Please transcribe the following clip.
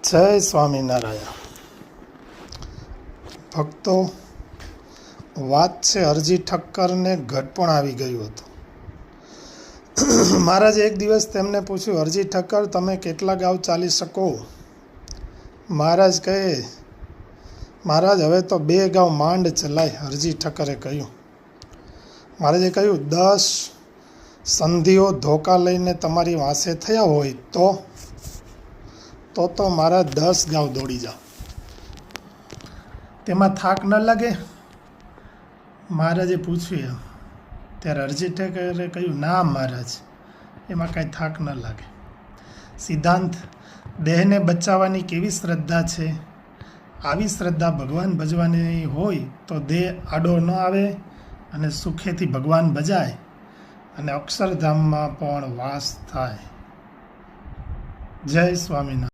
જય સ્વામિનારાયણ ભક્તો, વાત છે હરજી ઠક્કરને ઘડપણ આવી ગયું હતું. મહારાજે એક દિવસ તેમને પૂછ્યું, હરજી ઠક્કર, તમે કેટલા ગાઉ ચાલી શકો? મહારાજ કહે, મહારાજ હવે તો 2 ગાઉ માંડ ચલાય. હરજી ઠક્કરે કહ્યું. મહારાજે કહ્યું, 10 સંધિઓ ધોકા લઈને તમારી વાંસે થયા હોય તો મારા 10 ગાઉ દોડી જાઓ. તેમાં થાક ન લાગે? મહારાજે પૂછ્યું. ત્યારે હરજી ઠક્કરે કહ્યું, ના મહારાજ, એમાં કાંઈ થાક ન લાગે. સિદ્ધાંત: દેહને બચાવવાની કેવી શ્રદ્ધા છે. આવી શ્રદ્ધા ભગવાન ભજવાની હોય તો દેહ આડો ન આવે અને સુખેથી ભગવાન ભજાય અને અક્ષરધામમાં પણ વાસ થાય. જય સ્વામિનારાયણ.